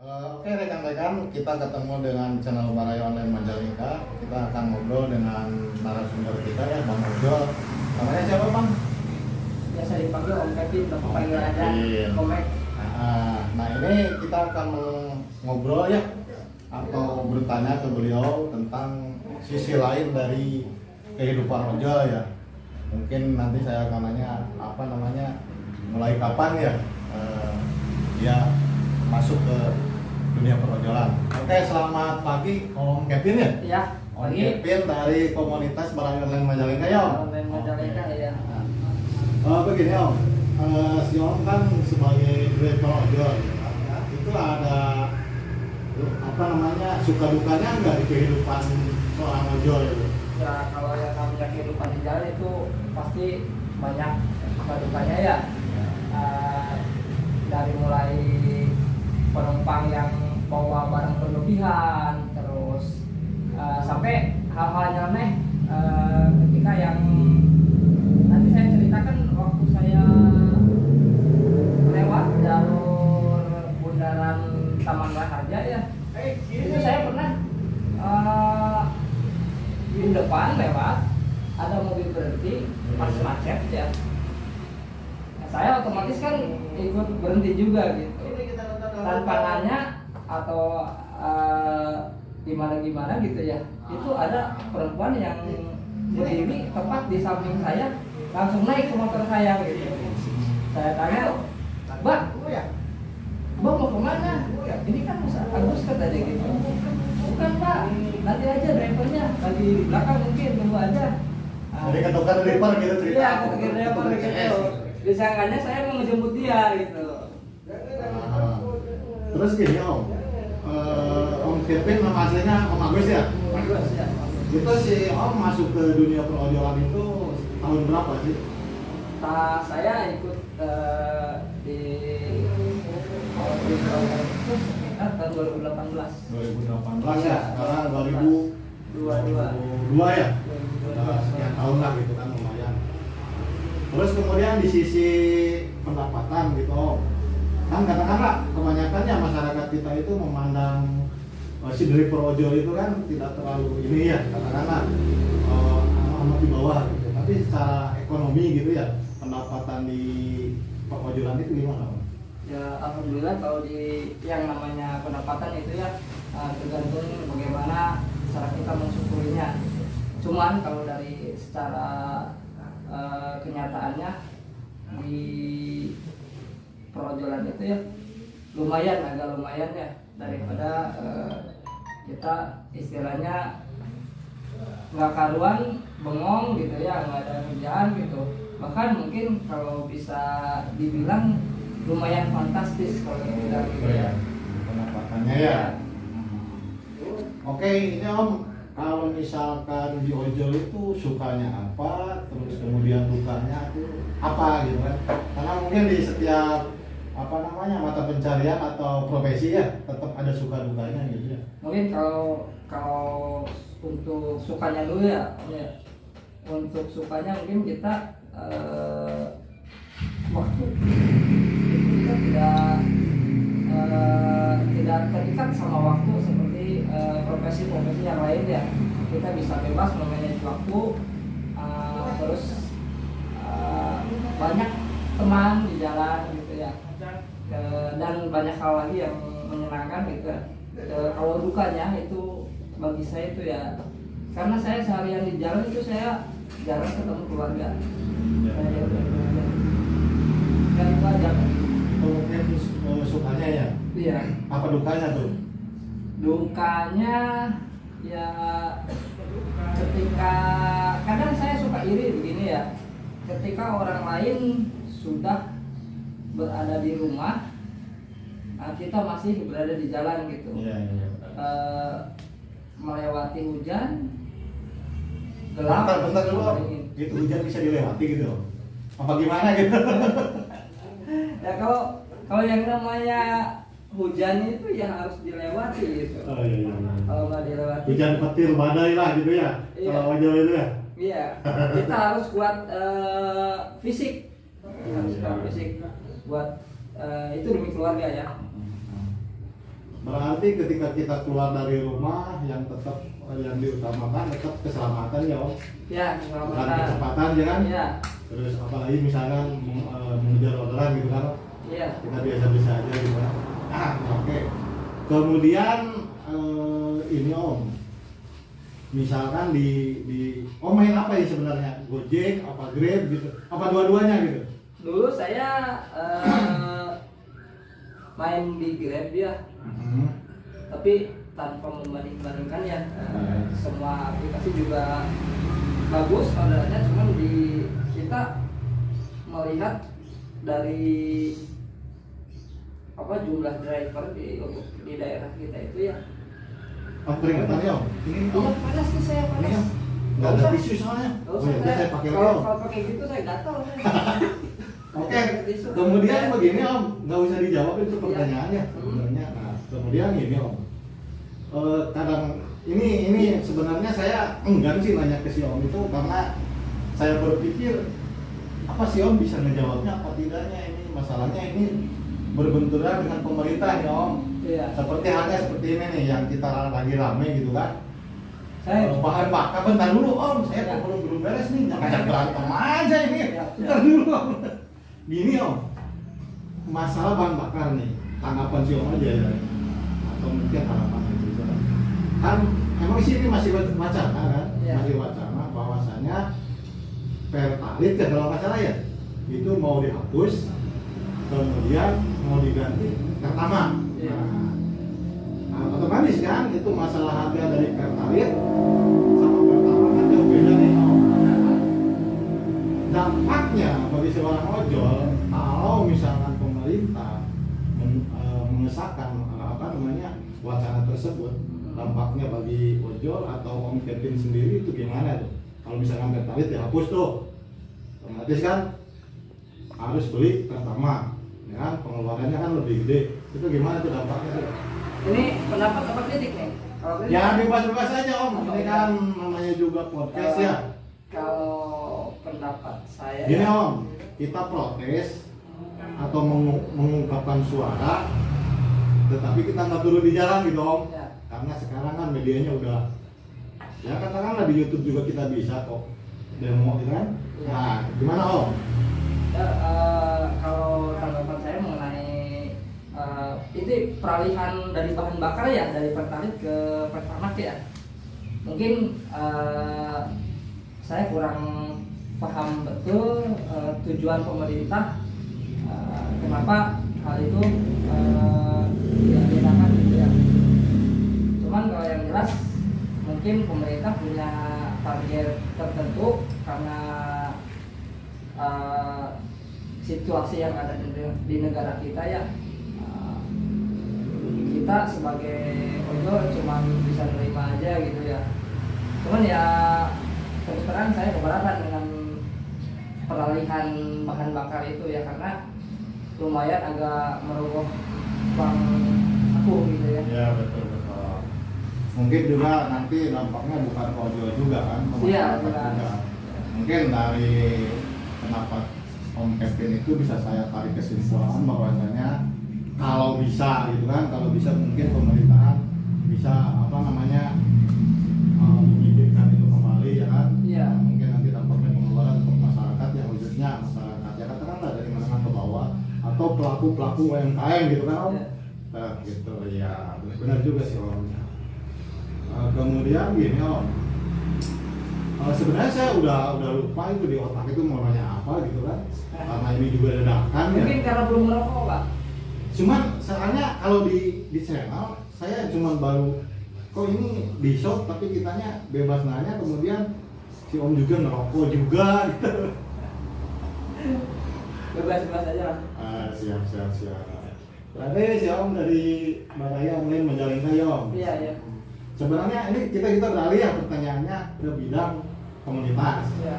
Oke rekan-rekan, kita ketemu dengan channel Barayo Online Majalengka. Kita akan ngobrol dengan narasumber kita ya, Bang Ojol. Namanya siapa Bang? Biasa dipanggil Om Kevin, Bapak panggil aja Komek. Nah ini kita akan ngobrol ya, atau bertanya ke beliau tentang sisi lain dari kehidupan ojol ya. Mungkin nanti saya akan nanya mulai kapan ya dia masuk ke dunia perojolan. Oke, selamat pagi Om Kevin ya? Iya, Om pagi. Kevin dari komunitas Barayo Online Majalengka ya Om? Online Majalengka ya. Begini Om, si Om kan sebagai driver ojol ya, itu ada suka dukanya nggak di kehidupan seorang ojol itu? Ya kalau yang namanya kehidupan di jalan itu pasti banyak suka dukanya ya. Dari mulai penumpang yang bawa barang berlebihan, terus sampai hal-hal nyeleneh ketika yang nanti saya ceritakan waktu saya lewat jalur bundaran Taman Raharja ya, itu saya pernah di depan lewat ada mobil berhenti pas macet ya. Nah, saya otomatis kan ikut berhenti juga gitu tanpa nanya atau gimana gitu ya. Itu ada perempuan yang berdiri tepat di samping saya, langsung naik ke motor saya gitu. Saya tanya, Mbak mau kemana? Ini kan Mas Agus katanya gitu. Bukan Pak, nanti aja drivernya lagi di belakang mungkin, tunggu aja. Jadi ketukar driver gitu cerita? Iya, ketukar driver gitu. Disangkanya saya mau ngejemput dia gitu. Terus gini Om Kevin nama aslinya Om Agus ya? Bagus ya. Itu si Om masuk ke dunia perojolan itu tahun berapa sih? Saya ikut di tahun 2018. 2018 ya, sekarang 2022 ya? Sekian tahun lah gitu kan, lumayan. Terus kemudian di sisi pendapatan gitu Om, kan katakanlah kebanyakannya masyarakat kita itu memandang si driver ojol itu kan tidak terlalu ini ya, katakanlah amat di bawah gitu. Tapi secara ekonomi gitu ya, pendapatan di perojolan itu gimana Om? Ya alhamdulillah kalau di yang namanya pendapatan itu ya tergantung bagaimana cara kita mensyukurinya. Cuman kalau dari secara kenyataannya di perojolan itu ya agak lumayan ya, daripada kita istilahnya nggak karuan bengong gitu ya, nggak ada kerjaan gitu. Bahkan mungkin kalau bisa dibilang lumayan fantastis kalau dibilang gitu ya pendapatannya ya. Oke, ini Om, kalau misalkan di ojol itu sukanya apa, terus kemudian dukanya itu apa gitu kan? Karena mungkin di setiap mata pencarian atau profesi ya tetap ada suka dukanya gitu ya. Mungkin kalau untuk sukanya dulu ya. Untuk sukanya mungkin kita waktu kita tidak terikat sama waktu seperti profesi-profesi yang lain ya. Kita bisa bebas memanage waktu, terus banyak teman di jalan gitu ya, dan banyak hal lagi yang menyenangkan gitu. Kalau dukanya itu bagi saya itu ya, karena saya seharian di jalan itu saya jarang ketemu keluarga. Ya itu aja. Mungkin sukanya ya. Iya. Apa dukanya tuh? Dukanya ya ketika kadang saya suka iri begini ya, ketika orang lain sudah berada di rumah, kita masih berada di jalan gitu. Iya. Melewati hujan, gelap. Bentar dulu Om. Itu hujan bisa dilewati gitu Om? Apa gimana gitu? Ya kalau yang namanya hujan itu ya harus dilewati gitu. Oh iya. Kalau nggak dilewati, Hujan petir badai lah gitu ya. Iya. Kalau ojol itu ya. iya, kita harus kuat fisik, harus kuat fisik buat itu demi keluarga ya. berarti ketika kita keluar dari rumah yang tetap yang diutamakan tetap keselamatan ya Om. Ya, Bukan keselamatan. kecepatan ya kan? Iya. Terus apalagi misalkan mengejar orderan gitu kan? Iya. Kita biasa-biasa aja gitu kan? Oke. Kemudian ini Om, misalkan di Om main apa ya sebenarnya? Gojek, apa Grab gitu? Apa dua-duanya gitu? Dulu saya main di Grab ya, tapi tanpa membanding-bandingkan ya. Semua aplikasi juga bagus orderannya, cuman di kita melihat dari apa jumlah driver di daerah kita itu ya. Oh, keringetan ya Om? Ini Iya, Om? panas nih saya, Ini panas. Om? Nggak ada tisu soalnya. Nggak usah, Saya pakai kalau Om. kalau pakai gitu saya gatal. Oke, kemudian begini Om, nggak usah dijawab itu pertanyaannya sebenarnya. Nah, kemudian ini Om, kadang ini sebenarnya saya enggan sih nanya ke si Om itu karena saya berpikir apa si Om bisa menjawabnya apa tidaknya, ini masalahnya ini berbenturan dengan pemerintah ya Om. Iya. Seperti halnya seperti ini nih yang kita lagi rame gitu kan. Saya Bahan bakar bentar dulu Om, saya Ya. belum beres nih, jangan berantem aja ini. Ya. Bentar dulu Om. Gini Om, masalah bahan bakar nih, tanggapan si Om aja ya, atau mungkin harapan itu kan emang sih ini masih wacana kan, Ya. masih wacana bahwasanya Pertalite ya kalau nggak salah ya, itu mau dihapus, kemudian mau diganti Pertamax. Ya. Nah, otomatis kan itu masalah harga dari Pertalite sama Pertamax kan jauh beda nih Om. Dampaknya bagi seorang ojol kalau misalkan pemerintah mengesahkan wacana tersebut, dampaknya bagi ojol atau Om Kevin sendiri itu gimana tuh? Kalau misalkan Pertalite dihapus tuh, otomatis kan harus beli Pertamax, ya kan pengeluarannya kan lebih gede. Itu gimana tuh dampaknya tuh? ini pendapat apa kritik nih? Kalau kritik, Ya bebas-bebas aja Om, ini kan namanya juga podcast ya. Kalau pendapat saya Gini Om, kita protes atau mengungkapkan suara, tetapi kita nggak turun di jalan gitu Om. Ya. Karena sekarang kan medianya udah, ya katakanlah di YouTube juga kita bisa kok demo gitu kan. Ya. Nah, gimana Om? Ya, kalau tanggapan saya mengenai ini peralihan dari bahan bakar ya, dari Pertalite ke Pertamax ya, mungkin saya kurang paham betul tujuan pemerintah kenapa hal itu diadakan gitu ya. Cuman kalau yang jelas mungkin pemerintah punya target tertentu karena situasi yang ada di negara kita ya. Kita sebagai ojol cuma bisa nerima aja gitu ya. Cuman ya terus terang saya keberatan dengan peralihan bahan bakar itu ya, karena lumayan agak merogoh uang aku gitu ya. Ya betul. Mungkin juga nanti dampaknya bukan ke ojol juga kan, ke Iya, masyarakat juga. Mungkin dari pendapat Om Kevin itu bisa saya tarik kesimpulan bahwasanya kalau bisa gitu kan, kalau bisa mungkin pemerintahan bisa mengizinkan itu kembali ya kan. Iya. Mungkin nanti dampaknya pengeluaran untuk masyarakat yang khususnya masyarakat ya katakanlah dari menengah ke bawah atau pelaku UMKM gitu kan Om. Iya. Nah, gitu ya, benar juga sih Om. Kemudian gini Om, sebenarnya saya udah lupa itu di otak itu mau nanya apa gitu kan, karena ini juga dadakan ya. Mungkin karena belum merokok Pak. Cuman soalnya kalau di channel saya cuma baru kok ini di shop tapi kitanya bebas nanya, kemudian si Om juga ngerokok juga gitu. Bebas-bebas aja lah. Siap. Berarti si Om dari Baraya Online Majalengka ya Om. Iya. Sebenarnya ini kita beralih ya pertanyaannya ke bidang komunitas. Iya.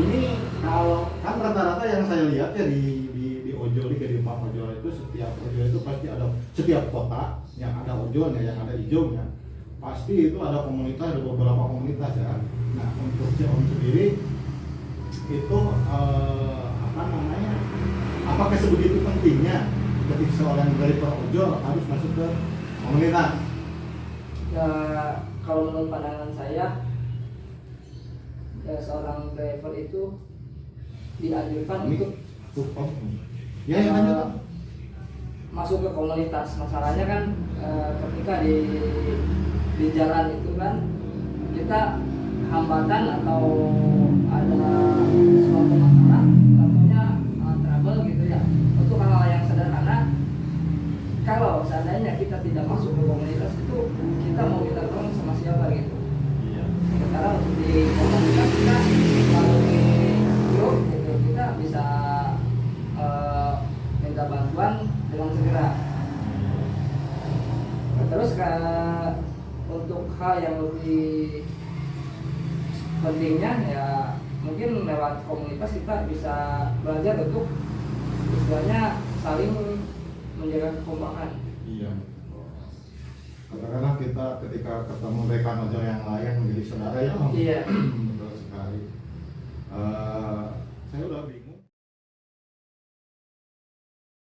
Ini kalau kan rata-rata yang saya lihat ya di ojol di Pak ojol itu setiap ojol itu pasti ada, setiap kota yang ada ojolnya, yang ada hijaunya pasti itu ada komunitas, ada beberapa komunitas ya. Nah untuk si Om sendiri itu apakah sebegitu pentingnya ketika seorang dari Pak ojol harus masuk ke komunitas. Ya, kalau menurut pandangan saya, ya, seorang driver itu dianjurkan untuk Ya, yang lanjut Om. masuk ke komunitas. Masalahnya kan ketika di jalan itu kan kita hambatan atau ada suatu masalah, tentunya trouble gitu ya. Untuk hal-hal yang sederhana, kalau seandainya kita tidak masuk ke komunitas itu, kita mau minta tolong sama siapa gitu. Iya. Sementara untuk di komunitas kita melalui grup gitu, kita bisa minta bantuan dengan segera. Terus untuk hal yang lebih pentingnya ya mungkin lewat komunitas kita bisa belajar untuk istilahnya saling menjaga kekompakan. Iya. Katakanlah kita ketika ketemu rekan ojol yang lain menjadi saudara ya Om. Iya. Betul sekali.